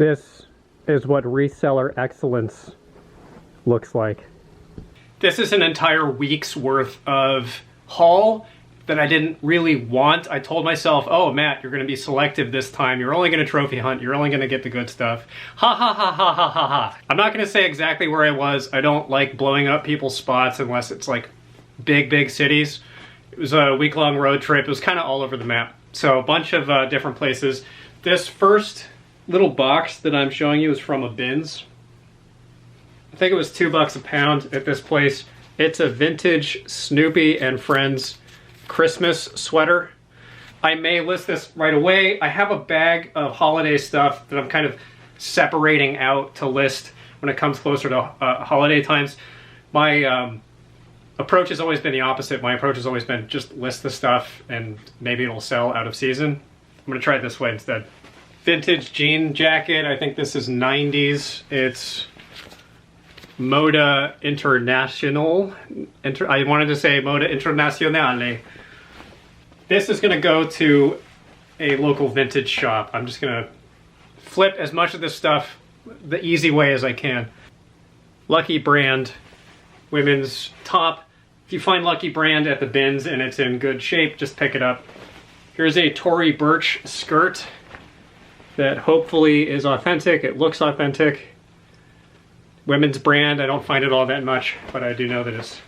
This is what reseller excellence looks like. This is an entire week's worth of haul that I didn't really want. I told myself, oh, Matt, you're going to be selective this time. You're only going to trophy hunt. You're only going to get the good stuff. Ha ha ha ha ha ha ha. I'm not going to say exactly where I was. I don't like blowing up people's spots unless it's like big cities. It was a week-long road trip. It was kind of all over the map. So a bunch of different places. This first little box that I'm showing you is from a Bins. I think it was $2 a pound at this place. It's a vintage Snoopy and Friends Christmas sweater. I may list this right away. I have a bag of holiday stuff that I'm kind of separating out to list when it comes closer to holiday times. My approach has always been the opposite. My approach has always been just list the stuff and maybe it'll sell out of season. I'm gonna try it this way instead. Vintage jean jacket. I think this is 90s. It's Moda International. I wanted to say Moda Internazionale. This is going to go to a local vintage shop. I'm just going to flip as much of this stuff the easy way as I can. Lucky Brand women's top. If you find Lucky Brand at the Bins and it's in good shape, just pick it up. Here's a Tory Burch skirt that hopefully is authentic. It looks authentic. Women's brand. I don't find it all that much, but I do know that it's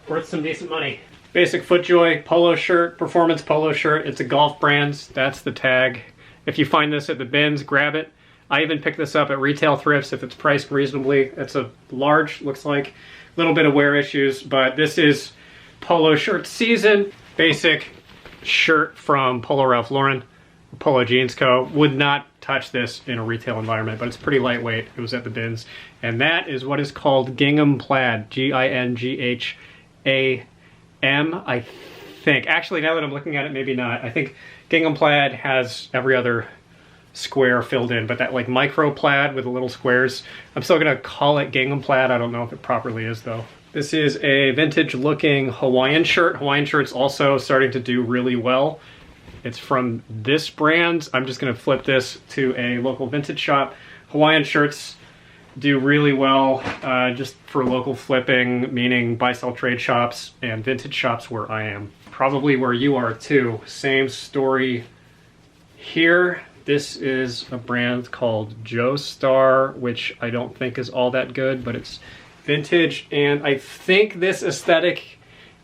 worth some decent money. Basic FootJoy polo shirt, performance polo shirt. It's a golf brand. That's the tag. If you find this at the Bins, grab it. I even picked this up at retail thrifts if it's priced reasonably. It's a large, looks like. A little bit of wear issues, but this is polo shirt season. Basic shirt from Polo Ralph Lauren, Polo Jeans Co. Would not touch this in a retail environment, but it's pretty lightweight. It was at the Bins. And that is what is called gingham plaid. G-I-N-G-H-A I think. Actually, now that I'm looking at it, maybe not. I think gingham plaid has every other square filled in, but that like micro plaid with the little squares, I'm still gonna call it gingham plaid. I don't know if it properly is though. This is a vintage looking Hawaiian shirt. Hawaiian shirt's also starting to do really well. It's from this brand. I'm just gonna flip this to a local vintage shop. Hawaiian shirts do really well just for local flipping, meaning buy sell trade shops and vintage shops where I am. Probably where you are too. Same story here. This is a brand called Joestar, which I don't think is all that good, but it's vintage, and I think this aesthetic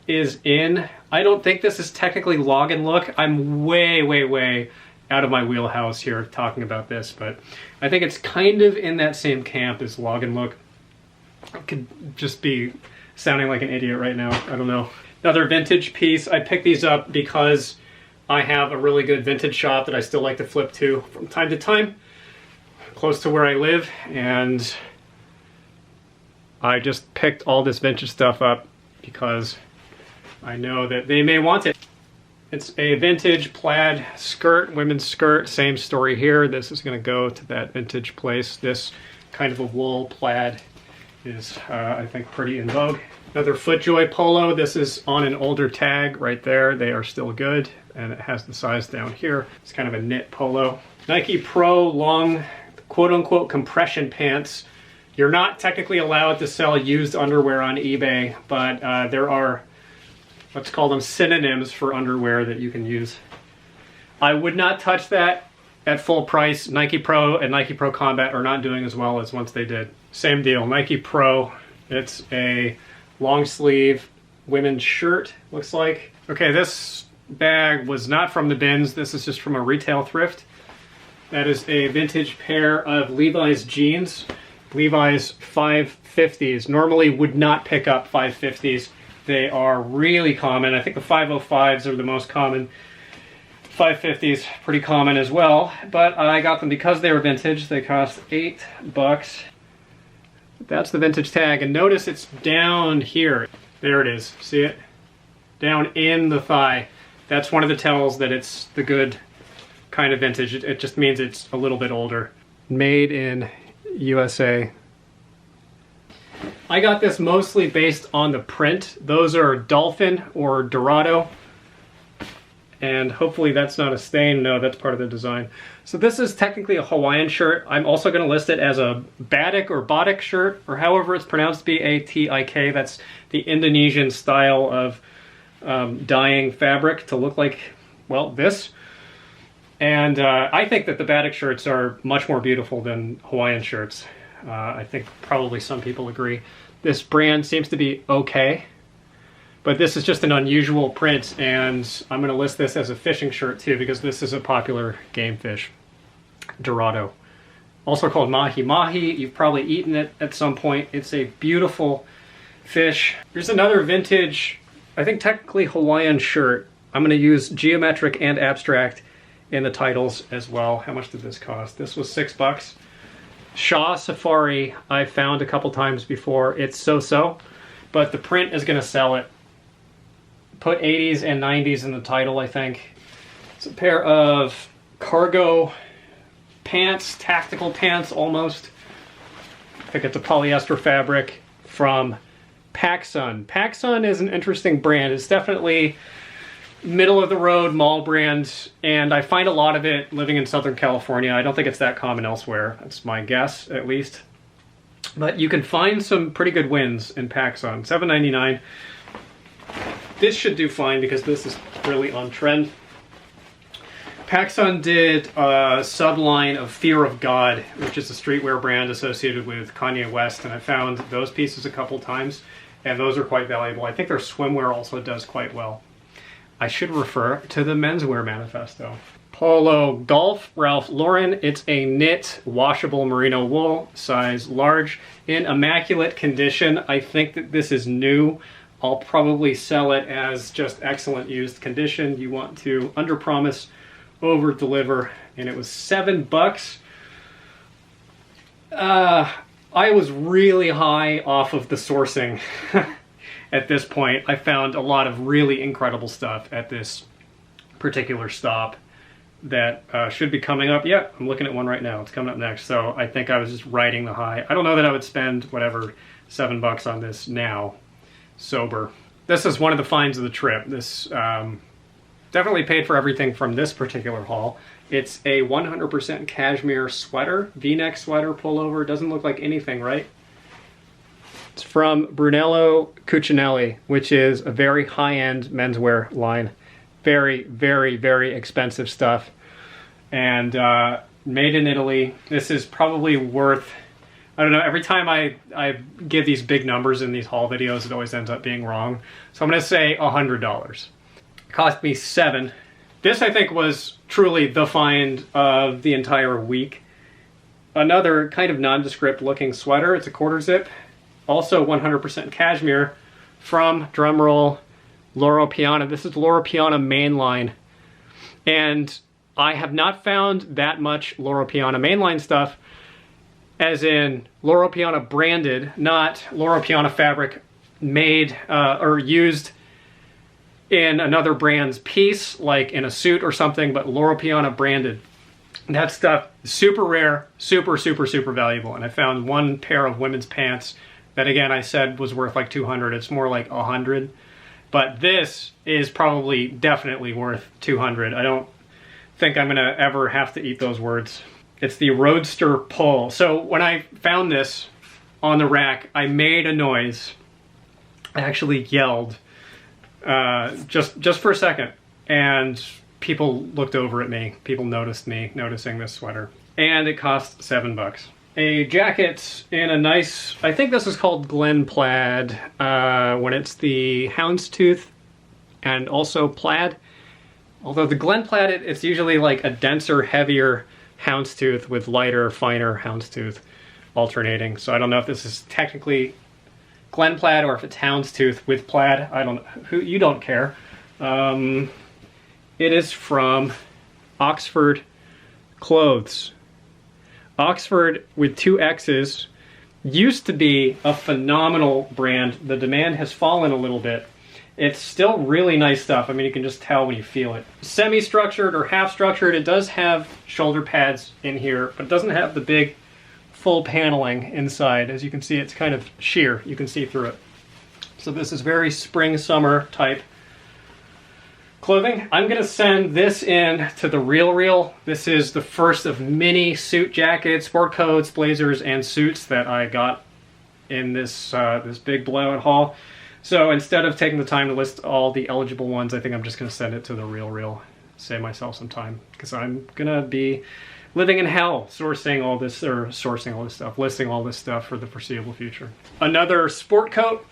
is in. I don't think this is technically log and look. I'm way out of my wheelhouse here talking about this, but I think it's kind of in that same camp as log and look. I could just be sounding like an idiot right now. I don't know. Another vintage piece. I picked these up because I have a really good vintage shop that I still like to flip to from time to time, close to where I live, and I just picked all this vintage stuff up because I know that they may want it. It's a vintage plaid skirt, women's skirt, same story here. This is gonna go to that vintage place. This kind of a wool plaid is, I think, pretty in vogue. Another FootJoy polo. This is on an older tag right there. They are still good, and it has the size down here. It's kind of a knit polo. Nike Pro long, quote-unquote, compression pants. You're not technically allowed to sell used underwear on eBay, but there are, let's call them synonyms for underwear that you can use. I would not touch that at full price. Nike Pro and Nike Pro Combat are not doing as well as once they did. Same deal, Nike Pro. It's a long sleeve women's shirt, looks like. Okay, this bag was not from the Bins. This is just from a retail thrift. That is a vintage pair of Levi's jeans. Levi's 550s. Normally would not pick up 550s. They are really common. I think the 505s are the most common. 550s, pretty common as well. But I got them because they were vintage. They cost $8. That's the vintage tag. And notice it's down here. There it is. See it? Down in the thigh. That's one of the tells that it's the good kind of vintage. It just means it's a little bit older. Made in USA. I got this mostly based on the print. Those are Dolphin or Dorado. and hopefully that's not a stain. No, that's part of the design. So this is technically a Hawaiian shirt. I'm also going to list it as a batik or batik shirt, or however it's pronounced, B-A-T-I-K. That's the Indonesian style of dyeing fabric to look like, well, this. And I think that the batik shirts are much more beautiful than Hawaiian shirts. I think probably some people agree. This brand seems to be okay, but this is just an unusual print, and I'm going to list this as a fishing shirt too, because this is a popular game fish, Dorado. Also called mahi mahi. You've probably eaten it at some point. It's a beautiful fish. Here's another vintage, I think technically Hawaiian shirt. I'm going to use geometric and abstract in the titles as well. How much did this cost? This was $6. Shaw Safari I found a couple times before. It's so-so, but the print is going to sell it. Put 80s and 90s in the title, I think. It's a pair of cargo pants, tactical pants almost. I think it's a polyester fabric from PacSun. PacSun is an interesting brand. It's definitely middle of the road mall brand, and I find a lot of it living in Southern California. I don't think it's that common elsewhere. That's my guess, at least. But you can find some pretty good wins in PacSun. $7.99. This should do fine because this is really on trend. PacSun did a subline of Fear of God, which is a streetwear brand associated with Kanye West, and I found those pieces a couple times, and those are quite valuable. I think their swimwear also does quite well. I should refer to the Menswear Manifesto. Polo Golf, Ralph Lauren. It's a knit, washable merino wool, size large, in immaculate condition. I think that this is new. I'll probably sell it as just excellent used condition. You want to under-promise, over-deliver, and it was $7. I was really high off of the sourcing. At this point, I found a lot of really incredible stuff at this particular stop that should be coming up. Yeah, I'm looking at one right now. It's coming up next. So I think I was just riding the high. I don't know that I would spend whatever $7 on this now, sober. This is one of the finds of the trip. This definitely paid for everything from this particular haul. It's a 100% cashmere sweater, V-neck sweater, pullover. Doesn't look like anything, right? It's from Brunello Cucinelli, which is a very high-end menswear line. Very, very, very expensive stuff. And made in Italy. This is probably worth, I don't know, every time I give these big numbers in these haul videos, it always ends up being wrong. So I'm going to say $100. It cost me $7. This, I think, was truly the find of the entire week. Another kind of nondescript looking sweater. It's a quarter zip. Also 100% cashmere from, drumroll, Loro Piana. This is Loro Piana mainline. And I have not found that much Loro Piana mainline stuff, as in Loro Piana branded, not Loro Piana fabric made or used in another brand's piece, like in a suit or something, but Loro Piana branded. That stuff is super rare, super, super, super valuable. And I found one pair of women's pants that, again, I said was worth like $200. It's more like $100. But this is probably definitely worth $200. I don't think I'm gonna ever have to eat those words. It's the Roadster Pull. So when I found this on the rack, I made a noise. I actually yelled just for a second. And people looked over at me. People noticed me noticing this sweater. And it cost $7. A jacket in a nice, I think this is called Glen Plaid, when it's the houndstooth and also plaid. Although the Glen Plaid, it's usually like a denser, heavier houndstooth with lighter, finer houndstooth alternating. So I don't know if this is technically Glen Plaid or if it's houndstooth with plaid. I don't know. You don't care. It is from Oxford Clothes. Oxford with 2 X's used to be a phenomenal brand. The demand has fallen a little bit. It's still really nice stuff. I mean, you can just tell when you feel it. Semi-structured or half-structured, it does have shoulder pads in here, but it doesn't have the big full paneling inside. As you can see, it's kind of sheer. You can see through it. So this is very spring-summer type. Clothing, I'm gonna send this in to the Real. This is the first of many suit jackets, sport coats, blazers, and suits that I got in this this big blowout haul. So instead of taking the time to list all the eligible ones, I think I'm just gonna send it to the Real. Save myself some time, because I'm gonna be living in hell listing all this stuff for the foreseeable future. Another sport coat,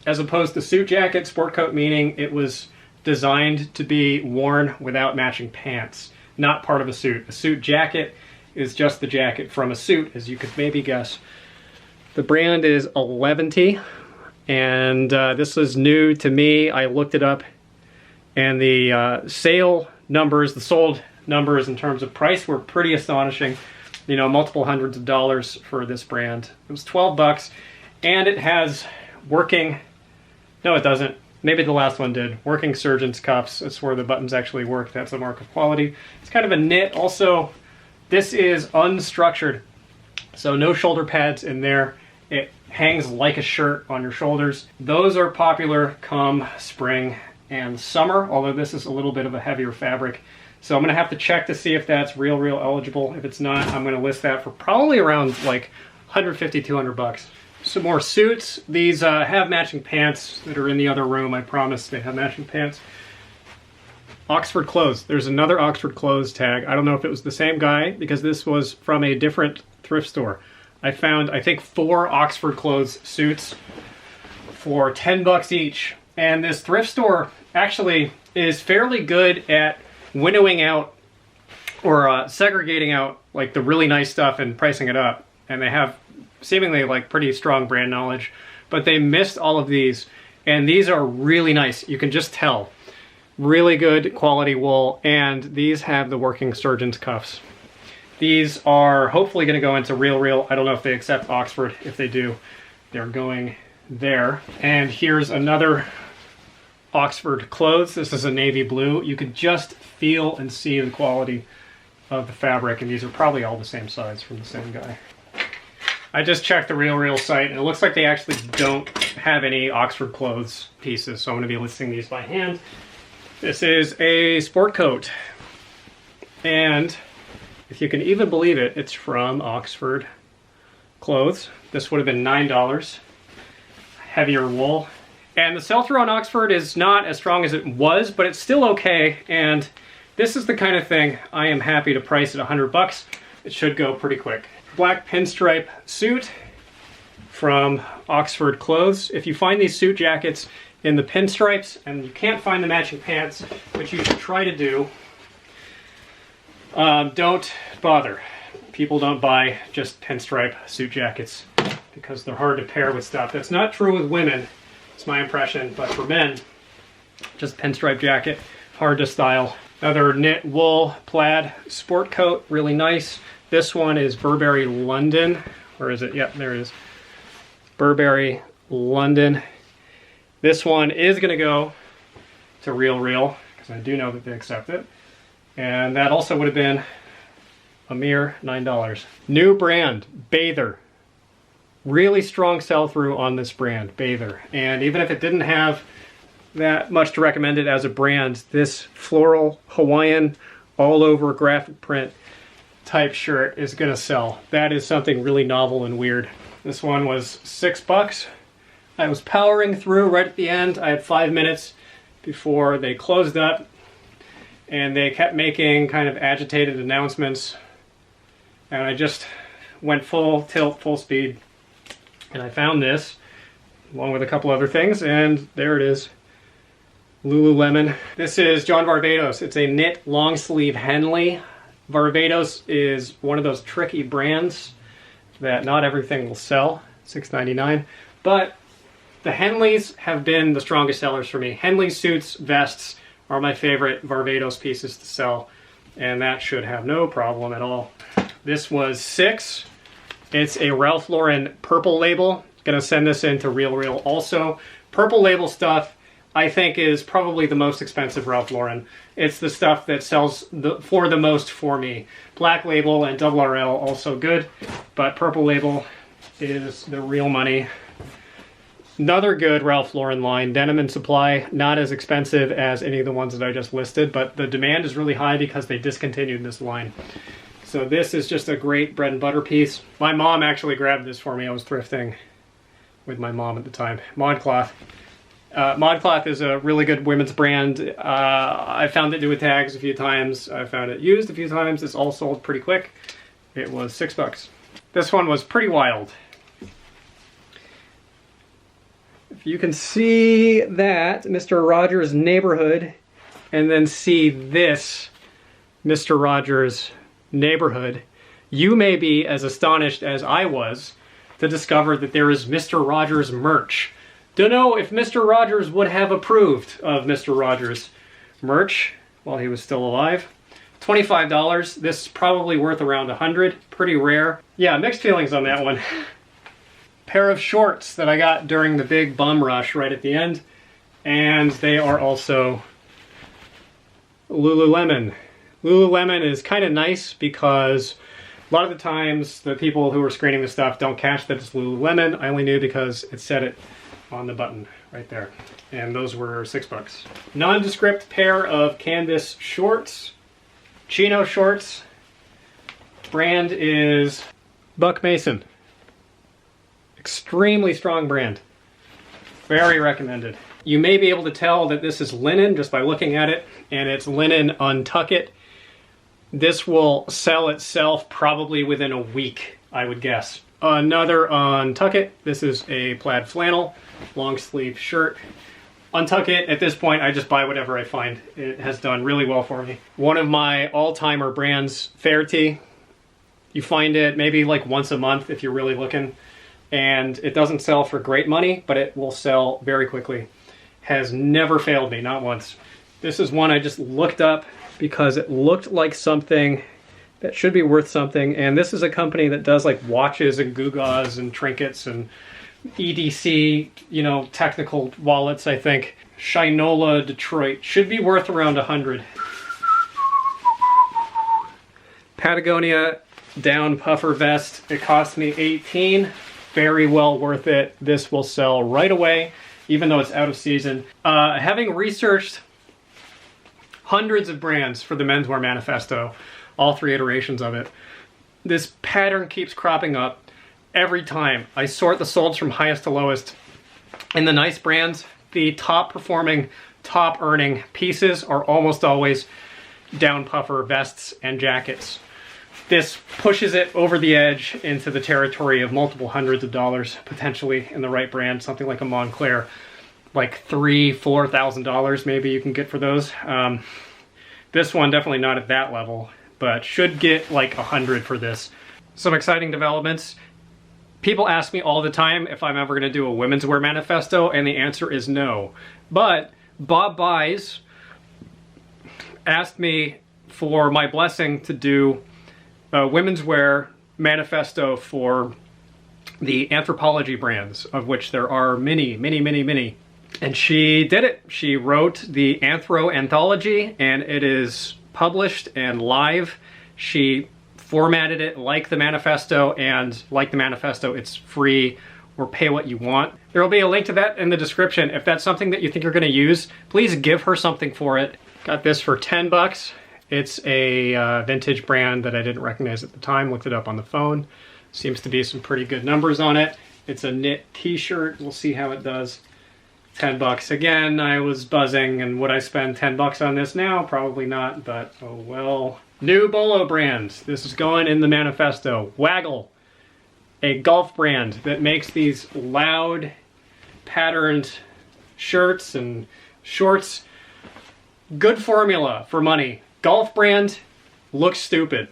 as opposed to suit jacket. Sport coat meaning it was designed to be worn without matching pants, not part of a suit. A suit jacket is just the jacket from a suit, as you could maybe guess. The brand is Eleventy, and this is new to me. I looked it up, and the sale numbers, the sold numbers in terms of price were pretty astonishing. You know, multiple hundreds of dollars for this brand. It was 12 bucks, and it has working, no it doesn't, maybe the last one did, working surgeon's cuffs. That's where the buttons actually work. That's a mark of quality. It's kind of a knit. Also, this is unstructured, so no shoulder pads in there. It hangs like a shirt on your shoulders. Those are popular come spring and summer, although this is a little bit of a heavier fabric. So I'm gonna have to check to see if that's Real eligible. If it's not, I'm gonna list that for probably around like 150, 200 bucks. Some more suits. These have matching pants that are in the other room. I promise they have matching pants. Oxford Clothes. There's another Oxford Clothes tag. I don't know if it was the same guy, because this was from a different thrift store. I found, I think, 4 Oxford Clothes suits for 10 bucks each. And this thrift store actually is fairly good at winnowing out or segregating out like the really nice stuff and pricing it up. And they have seemingly like pretty strong brand knowledge, but they missed all of these, and these are really nice. You can just tell. Really good quality wool, and these have the working surgeon's cuffs. These are hopefully going to go into Real. I don't know if they accept Oxford. If they do, they're going there. And here's another Oxford Clothes. This is a navy blue. You can just feel and see the quality of the fabric, and these are probably all the same size from the same guy. I just checked the Real site, and it looks like they actually don't have any Oxford Clothes pieces, so I'm going to be listing these by hand. This is a sport coat, and if you can even believe it, it's from Oxford Clothes. This would have been $9. Heavier wool. And the sell-through on Oxford is not as strong as it was, but it's still okay, and this is the kind of thing I am happy to price at 100 bucks. It should go pretty quick. Black pinstripe suit from Oxford Clothes. If you find these suit jackets in the pinstripes and you can't find the matching pants, which you should try to do, don't bother. People don't buy just pinstripe suit jackets because they're hard to pair with stuff. That's not true with women, it's my impression, but for men, just pinstripe jacket, hard to style. Another knit wool plaid sport coat, really nice. This one is Burberry London. Where is it? Yep, there it is. Burberry London. This one is going to go to Real, because I do know that they accept it. And that also would have been a mere $9. New brand, Bather. Really strong sell-through on this brand, Bather. And even if it didn't have that much to recommend it as a brand, this floral Hawaiian all over graphic print type shirt is gonna sell. That is something really novel and weird. This one was 6 bucks. I was powering through right at the end. I had 5 minutes before they closed up, and they kept making kind of agitated announcements, and I just went full tilt, full speed, and I found this along with a couple other things, and there it is. Lululemon. This is John Varvatos. It's a knit long sleeve Henley. Varvatos is one of those tricky brands that not everything will sell, $6.99, but the Henleys have been the strongest sellers for me. Henley suits, vests are my favorite Varvatos pieces to sell, and that should have no problem at all. This was $6. It's a Ralph Lauren Purple Label. Gonna send this into Real also. Purple Label stuff I think is probably the most expensive Ralph Lauren. It's the stuff that sells for the most for me. Black Label and RRL also good, but Purple Label is the real money. Another good Ralph Lauren line, Denim and Supply, not as expensive as any of the ones that I just listed, but the demand is really high because they discontinued this line. So this is just a great bread and butter piece. My mom actually grabbed this for me. I was thrifting with my mom at the time. Modcloth. Modcloth is a really good women's brand. I found it new with tags a few times. I found it used a few times. It's all sold pretty quick. It was $6. This one was pretty wild. If you can see that, Mr. Rogers' Neighborhood, and then see this, Mr. Rogers' Neighborhood, you may be as astonished as I was to discover that there is Mr. Rogers merch. Don't know if Mr. Rogers would have approved of Mr. Rogers merch while he was still alive. $25. This is probably worth around $100. Pretty rare. Yeah, mixed feelings on that one. Pair of shorts that I got during the big bum rush right at the end, and they are also Lululemon. Lululemon is kind of nice because a lot of the times the people who are screening the stuff don't catch that it's Lululemon. I only knew because it said it on the button right there, and those were $6. Nondescript pair of canvas shorts, chino shorts. Brand is Buck Mason. Extremely strong brand. Very recommended. You may be able to tell that this is linen just by looking at it, and it's linen Untuck. This will sell itself probably within a week, I would guess. Another Untuck. This is a plaid flannel, long sleeve shirt. Untuck at this point, I just buy whatever I find. It has done really well for me. One of my all-timer brands, Fairtee. You find it maybe like once a month if you're really looking. And it doesn't sell for great money, but it will sell very quickly. Has never failed me, not once. This is one I just looked up because it looked like something that should be worth something. And this is a company that does like watches and gewgaws and trinkets and EDC, you know, technical wallets, I think. Shinola Detroit. Should be worth around $100. Patagonia down puffer vest. It cost me $18. Very well worth it. This will sell right away, even though it's out of season. Having researched hundreds of brands for the Menswear Manifesto, all 3 iterations of it, this pattern keeps cropping up every time. I sort the solds from highest to lowest. In the nice brands, the top performing, top earning pieces are almost always down puffer vests and jackets. This pushes it over the edge into the territory of multiple hundreds of dollars, potentially in the right brand, something like a Montclair, like $3,000–$4,000 maybe you can get for those. This one definitely not at that level, but should get like $100 for this. Some exciting developments. People ask me all the time if I'm ever gonna do a women's wear manifesto, and the answer is no. But Bob Buys asked me for my blessing to do a women's wear manifesto for the Anthropology brands, of which there are many, many, many, many. And she did it. She wrote the Anthro Anthology, and it is published and live. She formatted it like the manifesto, and like the manifesto, it's free or pay what you want. There will be a link to that in the description. If that's something that you think you're gonna use, please give her something for it. Got this for $10. It's a vintage brand that I didn't recognize at the time. Looked it up on the phone. Seems to be some pretty good numbers on it. It's a knit t-shirt. We'll see how it does. $10. Again, I was buzzing, and would I spend $10 on this now? Probably not, but oh well. New Bolo brand. This is going in the manifesto. Waggle, a golf brand that makes these loud, patterned shirts and shorts. Good formula for money. Golf brand, looks stupid.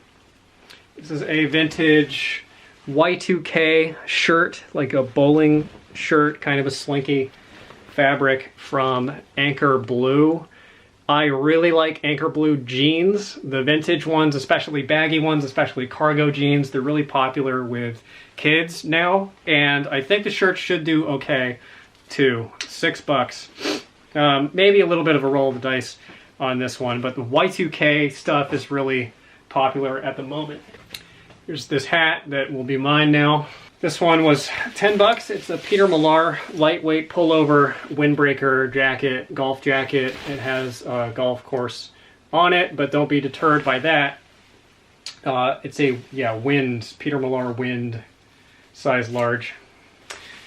This is a vintage Y2K shirt, like a bowling shirt, kind of a slinky fabric from Anchor Blue. I really like Anchor Blue jeans, the vintage ones, especially baggy ones, especially cargo jeans. They're really popular with kids now, and I think the shirt should do okay too. $6. Maybe a little bit of a roll of the dice on this one, but the Y2K stuff is really popular at the moment. Here's this hat that will be mine now. This one was 10 bucks. It's a Peter Millar lightweight pullover windbreaker jacket, golf jacket. It has a golf course on it, but don't be deterred by that. It's a, Peter Millar wind, size large.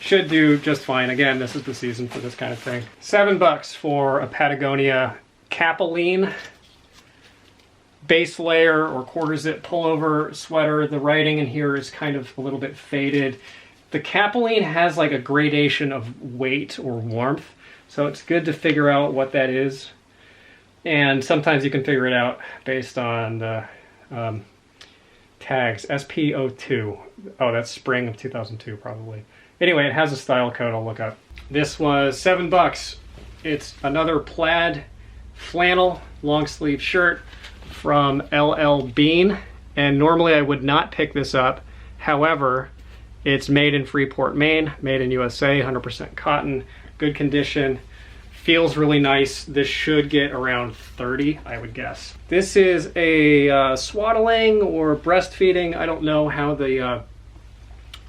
Should do just fine. Again, this is the season for this kind of thing. 7 bucks for a Patagonia Capeline base layer or quarter zip pullover sweater. The writing in here is kind of a little bit faded. The Capeline has like a gradation of weight or warmth, so it's good to figure out what that is. And sometimes you can figure it out based on the tags. SPO2. Oh, that's spring of 2002 probably. Anyway, it has a style code I'll look up. This was 7 bucks. It's another plaid flannel long sleeve shirt from LL Bean, and normally I would not pick this up. However, it's made in Freeport, Maine, made in USA, 100% cotton, good condition, feels really nice. This should get around 30, I would guess. This is a swaddling or breastfeeding. I don't know how the,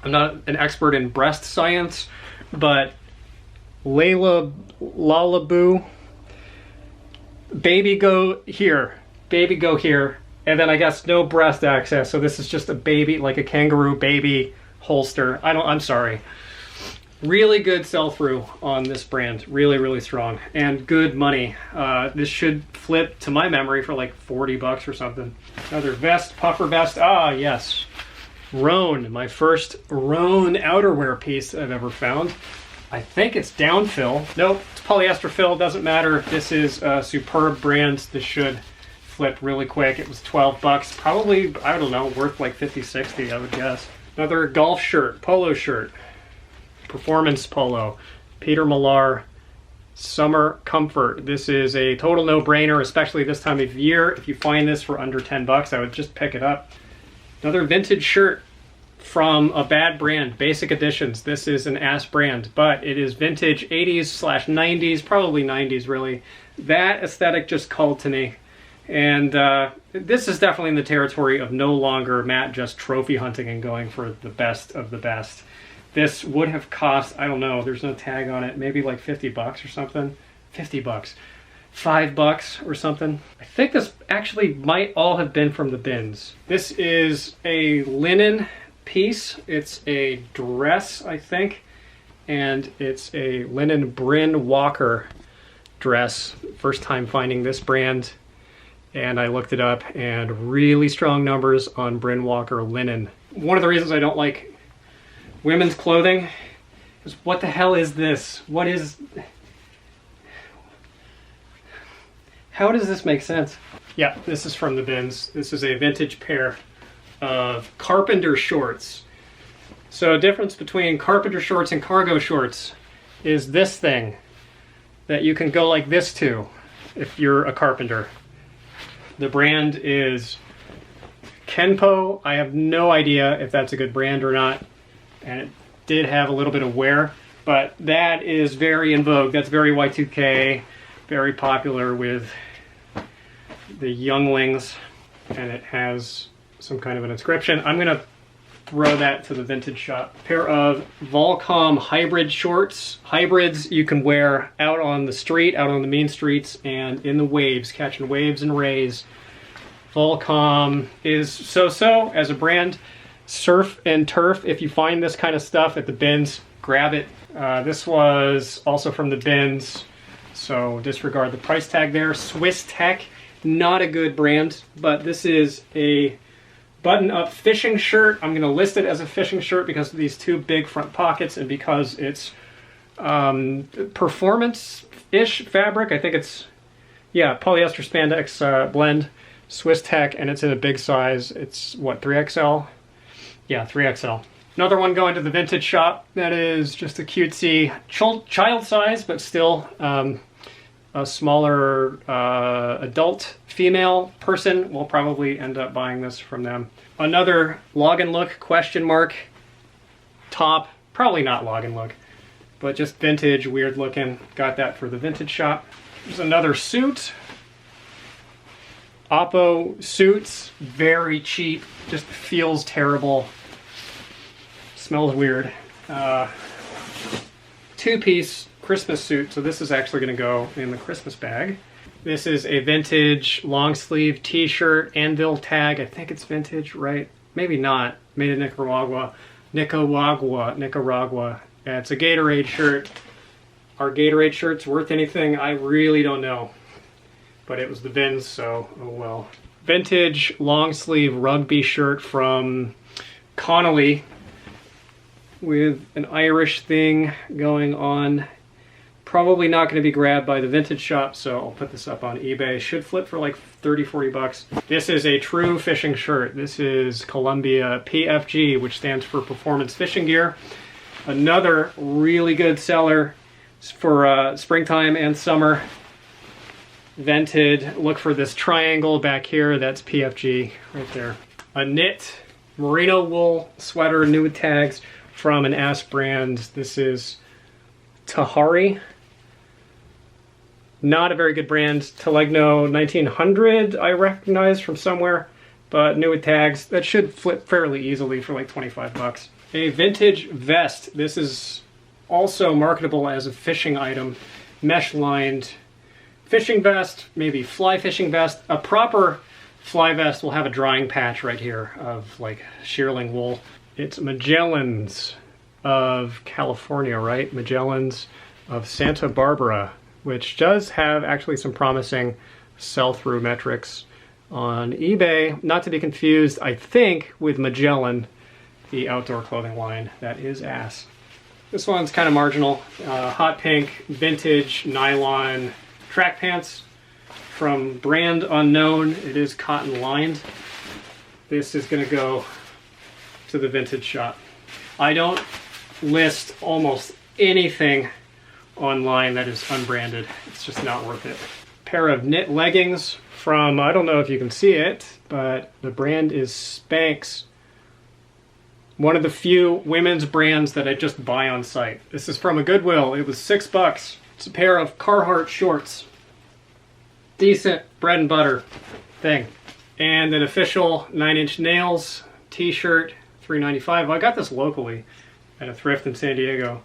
I'm not an expert in breast science, but Lalaboo, baby go here. Baby go here, and then I guess no breast access, so this is just a baby, like a kangaroo baby holster. I'm sorry. Really good sell-through on this brand, really strong, and good money. This should flip, to my memory, for like 40 bucks or something. Another vest, puffer vest, yes. Rhone, my first Rhone outerwear piece I've ever found. I think it's downfill. Nope, it's polyester fill, doesn't matter. This is a superb brand. This should flip really quick. It was 12 bucks, probably, I don't know, worth like 50, 60, I would guess. Another golf shirt, polo shirt, performance polo, Peter Millar Summer Comfort. This is a total no-brainer, especially this time of year. If you find this for under 10 bucks, I would just pick it up. Another vintage shirt from a bad brand, Basic Editions. This is an ass brand, but it is vintage 80s/90s, probably 90s really. That aesthetic just called to me. And this is definitely in the territory of no longer Matt just trophy hunting and going for the best of the best. This would have cost, I don't know, there's no tag on it, maybe like 50 bucks or something. 50 bucks. 5 bucks or something. I think this actually might all have been from the bins. This is a linen piece. It's a dress, I think. And it's a linen Bryn Walker dress. First time finding this brand. And I looked it up, and really strong numbers on Bryn Walker linen. One of the reasons I don't like women's clothing is, what the hell is this? What is... How does this make sense? Yeah, this is from the bins. This is a vintage pair of Carpenter shorts. So a difference between Carpenter shorts and cargo shorts is this thing that you can go like this to if you're a carpenter. The brand is Kenpo. I have no idea if that's a good brand or not. And it did have a little bit of wear, but that is very in vogue. That's very Y2K, very popular with the younglings. And it has some kind of an inscription. I'm gonna throw that to the vintage shop. A pair of Volcom hybrid shorts. Hybrids you can wear out on the street, out on the mean streets, and in the waves, catching waves and rays. Volcom is so-so as a brand. Surf and turf, if you find this kind of stuff at the bins, grab it. This was also from the bins, so disregard the price tag there. Swiss Tech, not a good brand, but this is a button-up fishing shirt. I'm going to list it as a fishing shirt because of these two big front pockets and because it's performance-ish fabric. I think it's, yeah, polyester spandex blend, Swiss Tech, and it's in a big size. It's, what, 3XL? Yeah, 3XL. Another one going to the vintage shop that is just a cutesy child size, but still a smaller adult female person will probably end up buying this from them. Another Log and Look question mark top, probably not Log and Look, but just vintage, weird looking. Got that for the vintage shop. There's another suit. Oppo suits, very cheap, just feels terrible. smells weird. Two-piece Christmas suit, so this is actually going to go in the Christmas bag. This is a vintage long sleeve t-shirt, anvil tag. I think it's vintage, right? Maybe not. Made in Nicaragua. Nicaragua. Yeah, it's a Gatorade shirt. Are Gatorade shirts worth anything? I really don't know. But it was the Vins, so oh well. Vintage long sleeve rugby shirt from Connolly with an Irish thing going on. Probably not going to be grabbed by the vintage shop, so I'll put this up on eBay. Should flip for like 30-40 bucks. This is a true fishing shirt. This is Columbia PFG, which stands for Performance Fishing Gear. Another really good seller for springtime and summer. Vented. Look for this triangle back here. That's PFG right there. A knit merino wool sweater, new with tags from an Ass brand. This is Tahari. Not a very good brand. Telegno 1900 I recognize from somewhere, but new with tags. That should flip fairly easily for like 25 bucks. A vintage vest. This is also marketable as a fishing item. Mesh lined fishing vest, maybe fly fishing vest. A proper fly vest will have a drying patch right here of like shearling wool. It's Magellan's of California, right? Magellan's of Santa Barbara, which does have actually some promising sell-through metrics on eBay. Not to be confused, I think, with Magellan, the outdoor clothing line. That is Ass. This one's kind of marginal. Hot pink, vintage, nylon track pants from brand unknown. It is cotton lined. This is going to go to the vintage shop. I don't list almost anything online that is unbranded. It's just not worth it. Pair of knit leggings from, I don't know if you can see it, but the brand is Spanx. One of the few women's brands that I just buy on site. This is from a Goodwill. It was $6. It's a pair of Carhartt shorts. Decent bread and butter thing. And an official 9 Inch Nails t-shirt, $3.95. I got this locally at a thrift in San Diego.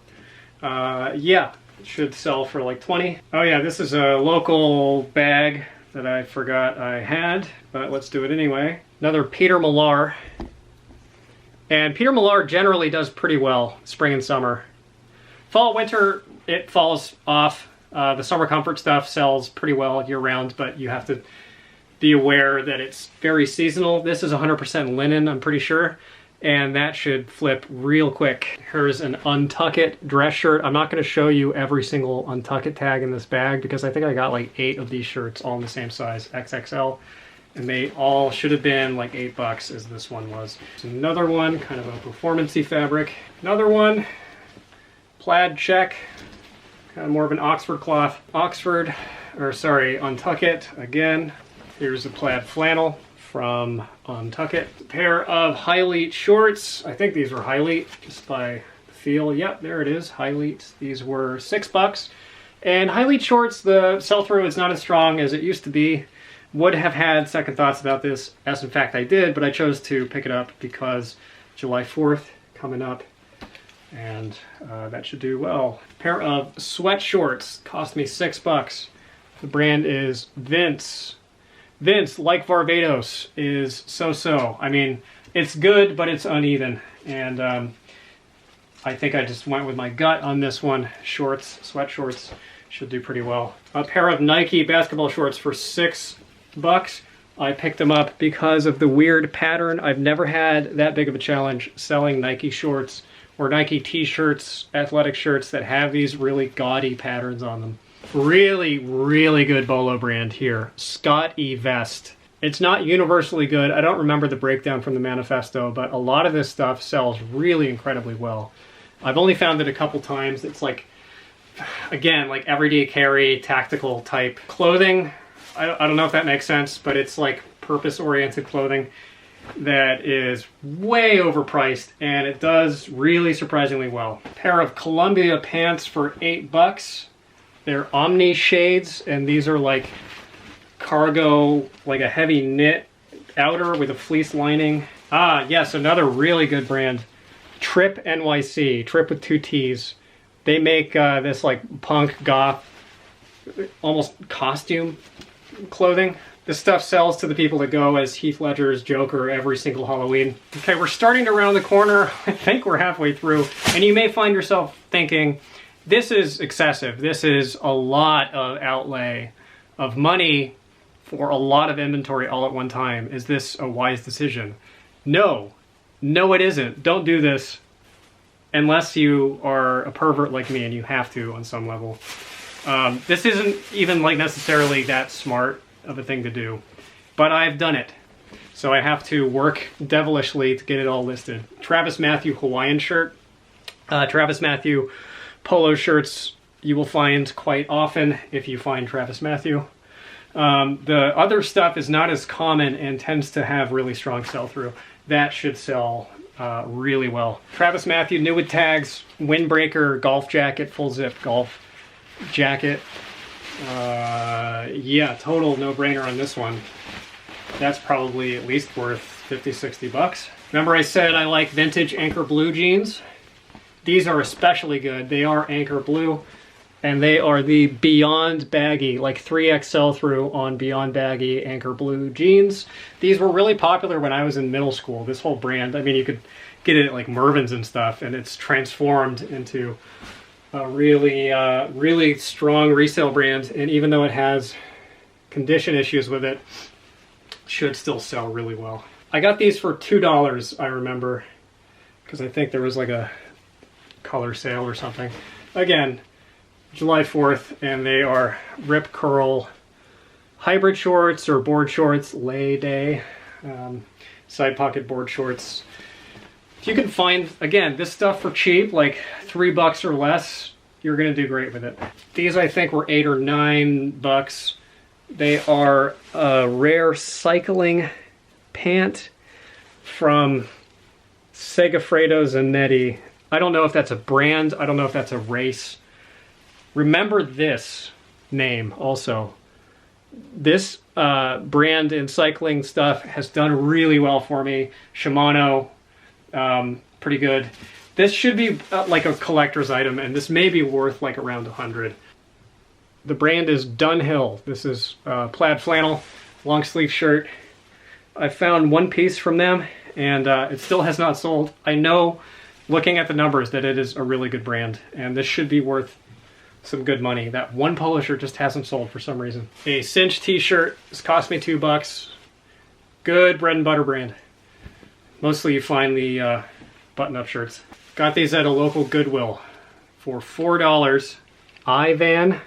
Yeah, it should sell for like 20. Oh yeah, this is a local bag that I forgot I had, but let's do it anyway. Another Peter Millar. And Peter Millar generally does pretty well spring and summer. Fall, winter, it falls off. The summer comfort stuff sells pretty well year-round, but you have to be aware that it's very seasonal. This is 100% linen, I'm pretty sure, and that should flip real quick. Here's an Untuck It dress shirt. I'm not going to show you every single Untuck It tag in this bag because I think I got like 8 of these shirts all in the same size, XXL. And they all should have been like $8 as this one was. There's another one, kind of a performance-y fabric. Another one, plaid check, kind of more of an Oxford cloth. Untuck It again. Here's a plaid flannel from Untuck It. A pair of Highleat shorts. I think these were Highleat, just by the feel. Yep, there it is, Highleat. These were $6. And Highleat shorts, the sell-through is not as strong as it used to be. Would have had second thoughts about this, as in fact I did, but I chose to pick it up because July 4th coming up, and that should do well. A pair of sweat shorts cost me $6. The brand is Vince. Vince, like Varvatos, is so-so. I mean, it's good, but it's uneven, and I think I just went with my gut on this one. Shorts, sweat shorts, should do pretty well. A pair of Nike basketball shorts for $6. I picked them up because of the weird pattern. I've never had that big of a challenge selling Nike shorts or Nike t-shirts, athletic shirts that have these really gaudy patterns on them. Really, really good Bolo brand here. Scott E. Vest. It's not universally good. I don't remember the breakdown from the manifesto, but a lot of this stuff sells really incredibly well. I've only found it a couple times. It's like, again, like everyday carry, tactical type clothing. I don't know if that makes sense, but it's like purpose-oriented clothing that is way overpriced, and it does really surprisingly well. A pair of Columbia pants for $8. They're Omni shades, and these are like cargo, like a heavy knit outer with a fleece lining. Ah, yes, another really good brand. Trip NYC, Trip with 2 T's. They make this like punk, goth, almost costume clothing. This stuff sells to the people that go as Heath Ledger's Joker every single Halloween. Okay, we're starting to round the corner. I think we're halfway through. And you may find yourself thinking, this is excessive. This is a lot of outlay of money for a lot of inventory all at one time. Is this a wise decision? No. No, it isn't. Don't do this unless you are a pervert like me and you have to on some level. This isn't even like necessarily that smart of a thing to do, but I've done it. So I have to work devilishly to get it all listed. Travis Mathew Hawaiian shirt. Travis Mathew polo shirts you will find quite often if you find Travis Mathew. The other stuff is not as common and tends to have really strong sell-through. That should sell really well. Travis Mathew, new with tags, windbreaker, golf jacket, full zip golf jacket. Yeah, total no-brainer on this one. That's probably at least worth 50, 60 bucks. Remember I said I like vintage Anchor Blue jeans? These are especially good. They are Anchor Blue, and they are the Beyond Baggy, like 3X sell-through on Beyond Baggy Anchor Blue jeans. These were really popular when I was in middle school, this whole brand. I mean, you could get it at like Mervin's and stuff, and it's transformed into a really, really strong resale brand. And even though it has condition issues with it, should still sell really well. I got these for $2, I remember, because I think there was like a color sale or something. Again, July 4th, and they are Rip Curl hybrid shorts or board shorts, lay day, side pocket board shorts. If you can find, again, this stuff for cheap, like $3 or less, you're gonna do great with it. These I think were $8 or $9. They are a rare cycling pant from Segafredo Zanetti. I don't know if that's a brand, I don't know if that's a race. Remember this name also. This brand in cycling stuff has done really well for me. Shimano, pretty good. This should be like a collector's item, and this may be worth like around $100. The brand is Dunhill. This is plaid flannel, long sleeve shirt. I found one piece from them, and it still has not sold. I know, looking at the numbers, that it is a really good brand, and this should be worth some good money. That one polo shirt just hasn't sold for some reason. A Cinch T-Shirt. This cost me $2. Good bread and butter brand. Mostly you find the button-up shirts. Got these at a local Goodwill for $4. Eyevan,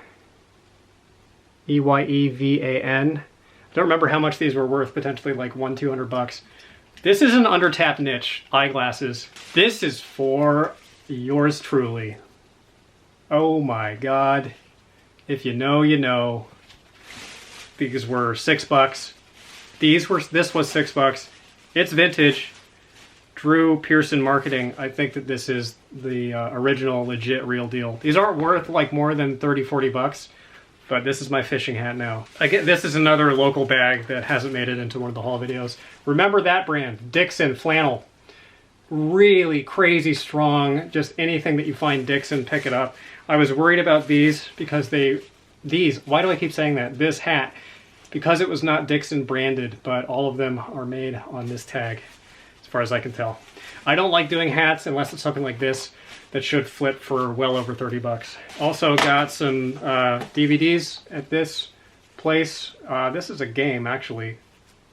E-Y-E-V-A-N. I don't remember how much these were worth, potentially like $100-200. This is an under-tapped niche, eyeglasses. This is for yours truly. Oh my God. If you know, you know. These were $6. This was $6. It's vintage. Drew Pearson Marketing. I think that this is the original, legit, real deal. These aren't worth like more than 30-40 bucks, but this is my fishing hat now. Again, this is another local bag that hasn't made it into one of the haul videos. Remember that brand, Dixon Flannel. Really crazy strong. Just anything that you find Dixon, pick it up. I was worried about these because why do I keep saying that? This hat, because it was not Dixon branded, but all of them are made on this tag, as far as I can tell. I don't like doing hats unless it's something like this that should flip for well over 30 bucks. Also got some DVDs at this place. This is a game, actually.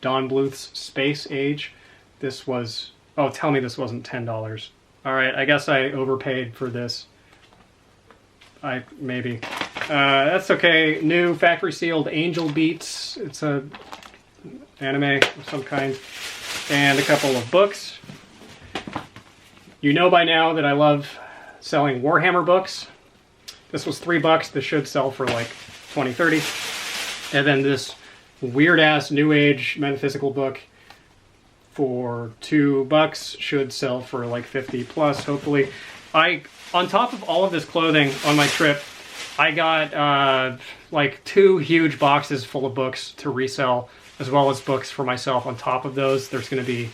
Don Bluth's Space Age. This was, oh, tell me this wasn't $10. All right, I guess I overpaid for this. Maybe. That's okay. New factory sealed Angel Beats. It's a anime of some kind. And a couple of books. You know by now that I love selling Warhammer books. This was $3. This should sell for like 20, 30. And then this weird ass new age metaphysical book for $2 should sell for like 50 plus, hopefully. On top of all of this clothing on my trip, I got like 2 huge boxes full of books to resell, as well as books for myself. On top of those, there's going to be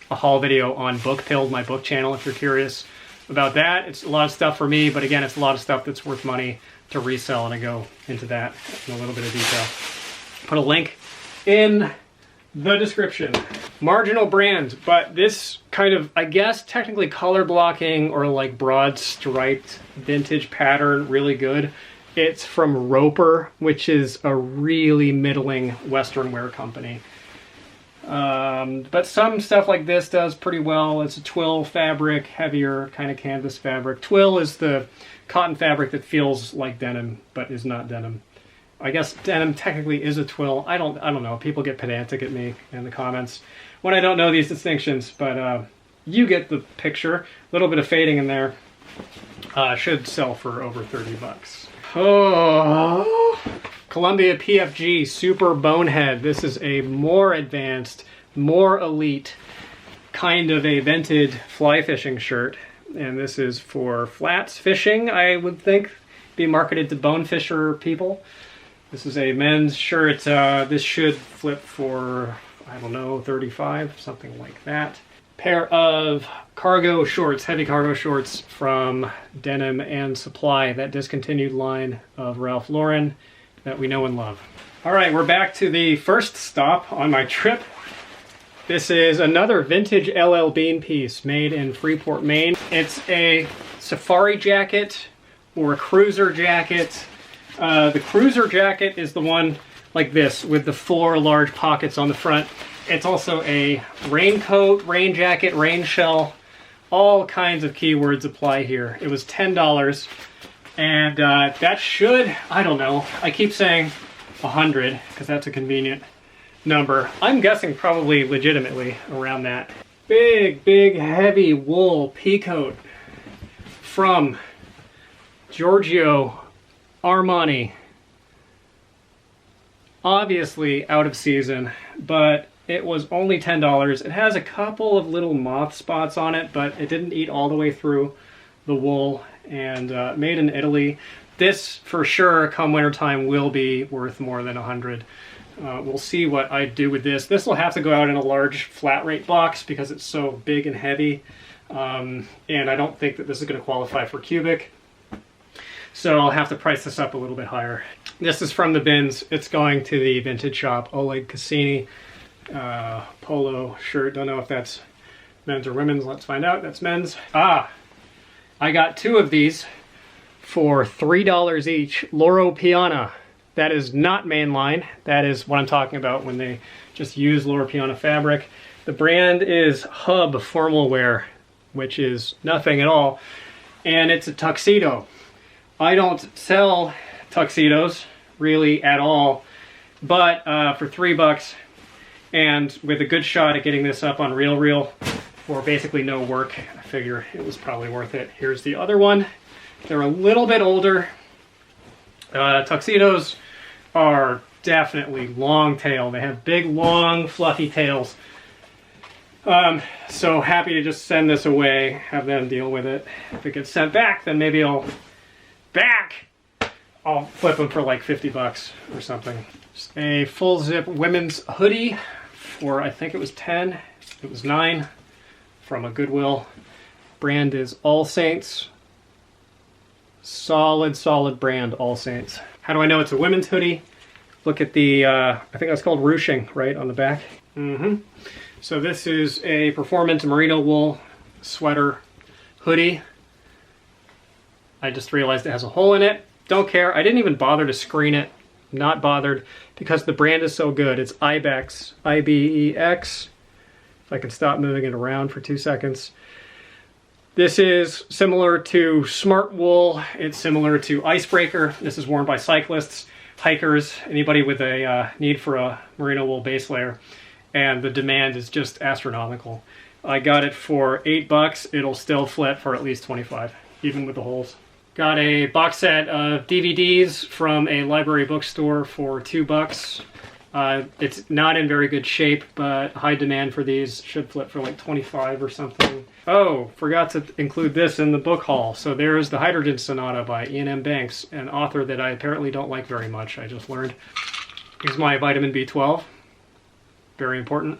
a haul video on Book Pilled, my book channel, if you're curious about that. It's a lot of stuff for me, but again, it's a lot of stuff that's worth money to resell, and I go into that in a little bit of detail. Put a link in the description. Marginal brand, but this kind of, I guess, technically color blocking or like broad striped vintage pattern, really good. It's from Roper, which is a really middling Western wear company. But some stuff like this does pretty well. It's a twill fabric, heavier kind of canvas fabric. Twill is the cotton fabric that feels like denim, but is not denim. I guess denim technically is a twill. I don't know. People get pedantic at me in the comments when I don't know these distinctions, but you get the picture. A little bit of fading in there. Should sell for over 30 bucks. Oh, Columbia PFG Super Bonehead. This is a more advanced, more elite kind of a vented fly fishing shirt. And this is for flats fishing, I would think. Be marketed to bone fisher people. This is a men's shirt. This should flip for, I don't know, 35, something like that. Pair of cargo shorts, heavy cargo shorts from Denim and Supply, that discontinued line of Ralph Lauren that we know and love. All right, we're back to the first stop on my trip. This is another vintage LL Bean piece made in Freeport, Maine. It's a safari jacket or a cruiser jacket. The cruiser jacket is the one like this with the 4 large pockets on the front. It's also a raincoat, rain jacket, rain shell. All kinds of keywords apply here. It was $10, and that should, I don't know, I keep saying 100 because that's a convenient number. I'm guessing probably legitimately around that. Big, big, heavy wool peacoat from Giorgio Armani. Obviously out of season, but it was only $10. It has a couple of little moth spots on it, but it didn't eat all the way through the wool, and made in Italy. This, for sure, come wintertime, will be worth more than 100. We'll see what I do with this. This will have to go out in a large flat rate box because it's so big and heavy, and I don't think that this is going to qualify for cubic. So I'll have to price this up a little bit higher. This is from the bins. It's going to the vintage shop, Oleg Cassini. Polo shirt. Don't know if that's men's or women's. Let's find out. That's men's. I got 2 of these for $3 each. Loro Piana. That is not mainline. That is what I'm talking about when they just use Loro Piana fabric. The brand is Hub Formal Wear, which is nothing at all. And it's a tuxedo. I don't sell tuxedos really at all, but for $3, and with a good shot at getting this up on RealReal for basically no work, I figure it was probably worth it. Here's the other one. They're a little bit older. Tuxedos are definitely long tail. They have big, long, fluffy tails. So happy to just send this away, have them deal with it. If it gets sent back, then maybe I'll flip them for like 50 bucks or something. Just a full zip women's hoodie for, I think it was 10. It was 9 from a Goodwill. Brand is All Saints. Solid, solid brand, All Saints. How do I know it's a women's hoodie? Look at the, I think that's called ruching, right, on the back. So this is a performance merino wool sweater hoodie. I just realized it has a hole in it. Don't care. I didn't even bother to screen it. Not bothered because the brand is so good. It's Ibex, I-B-E-X. If I can stop moving it around for 2 seconds. This is similar to Smart Wool. It's similar to Icebreaker. This is worn by cyclists, hikers, anybody with a need for a merino wool base layer. And the demand is just astronomical. I got it for $8. It'll still flip for at least 25, even with the holes. Got a box set of DVDs from a library bookstore for $2. It's not in very good shape, but high demand for these. Should flip for like 25 or something. Oh, forgot to include this in the book haul. So there's The Hydrogen Sonata by Ian M. Banks, an author that I apparently don't like very much, I just learned. Here's my vitamin B12. Very important.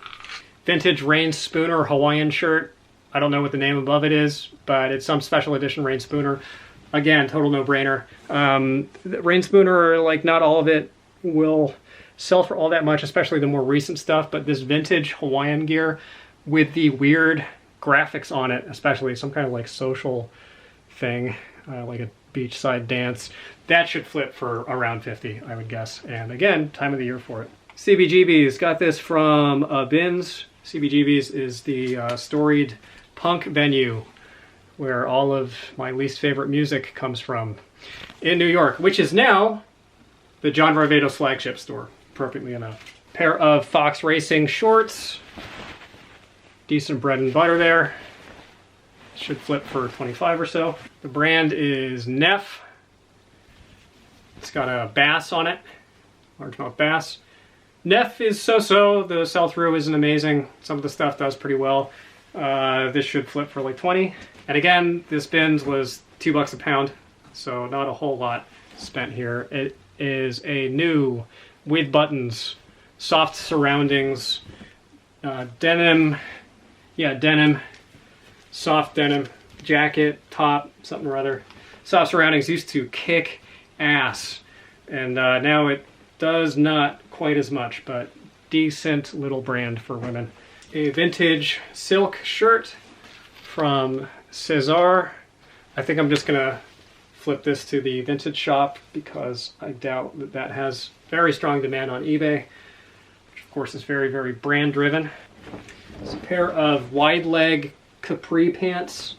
vintage rain spooner Hawaiian shirt. I don't know what the name above it is, but it's some special edition rain spooner. Again, total no-brainer. The rain spooner, like, not all of it will sell for all that much, especially the more recent stuff, but this vintage Hawaiian gear with the weird graphics on it, especially some kind of like social thing, like a beachside dance, that should flip for around 50, I would guess. And again, time of the year for it. CBGB's, got this from Bins. CBGB's is the storied punk venue where all of my least favorite music comes from in New York, which is now the John Varvatos flagship store, appropriately enough. Pair of Fox Racing shorts. Decent bread and butter there. Should flip for 25 or so. The brand is Neff. It's got a bass on it, largemouth bass. Neff is so-so. The sell-through isn't amazing. Some of the stuff does pretty well. This should flip for like 20. And again, this Bins was $2 a pound, so not a whole lot spent here. It is a new, with buttons, soft surroundings, denim, soft denim, jacket, top, something or other. Soft surroundings used to kick ass, and now it does not quite as much, but decent little brand for women. A vintage silk shirt from Cesar. I think I'm just gonna flip this to the vintage shop because I doubt that that has very strong demand on eBay, which of course is very, very brand driven. It's a pair of wide leg capri pants,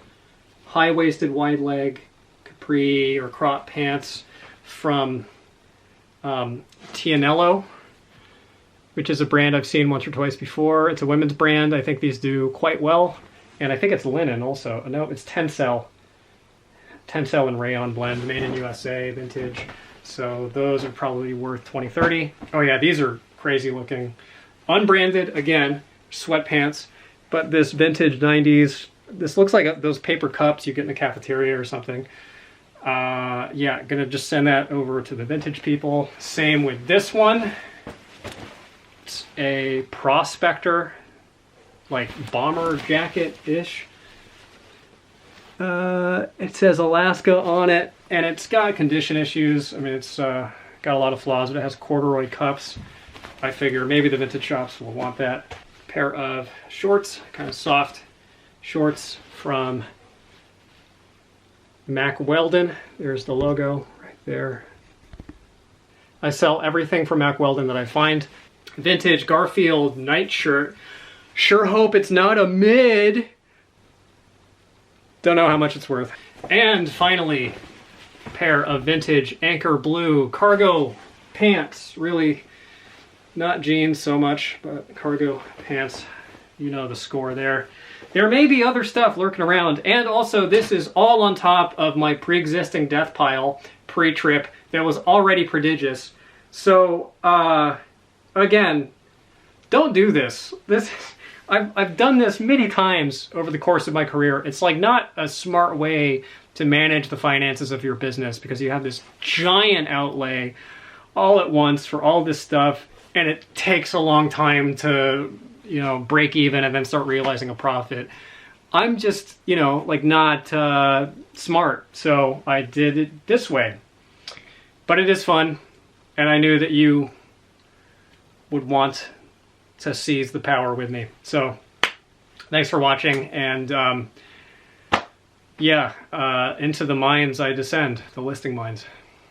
high-waisted wide leg capri or crop pants from Tianello, which is a brand I've seen once or twice before. It's a women's brand. I think these do quite well. And I think it's linen also. No, it's Tencel. Tencel and rayon blend, made in USA, vintage. So those are probably worth 20, 30. Oh yeah, these are crazy looking. Unbranded, again, sweatpants. But this vintage 90s, this looks like those paper cups you get in the cafeteria or something. Yeah, gonna just send that over to the vintage people. Same with this one. It's a Prospector, like bomber jacket-ish. It says Alaska on it, and it's got condition issues. I mean, it's got a lot of flaws, but it has corduroy cuffs. I figure maybe the vintage shops will want that. Pair of shorts, kind of soft shorts from Mack Weldon. There's the logo right there. I sell everything from Mack Weldon that I find. Vintage Garfield nightshirt. Sure hope it's not a mid. Don't know how much it's worth. And finally, a pair of vintage Anchor Blue cargo pants. Really not jeans so much, but cargo pants. You know the score there. There may be other stuff lurking around. And also, this is all on top of my pre-existing death pile pre-trip that was already prodigious. So, again, don't do this. I've done this many times over the course of my career. It's like not a smart way to manage the finances of your business because you have this giant outlay all at once for all this stuff, and it takes a long time to, you know, break even and then start realizing a profit. I'm just, you know, like not smart, so I did it this way. But it is fun, and I knew that you would want to seize the power with me. So thanks for watching, and yeah, into the mines I descend, the listing mines.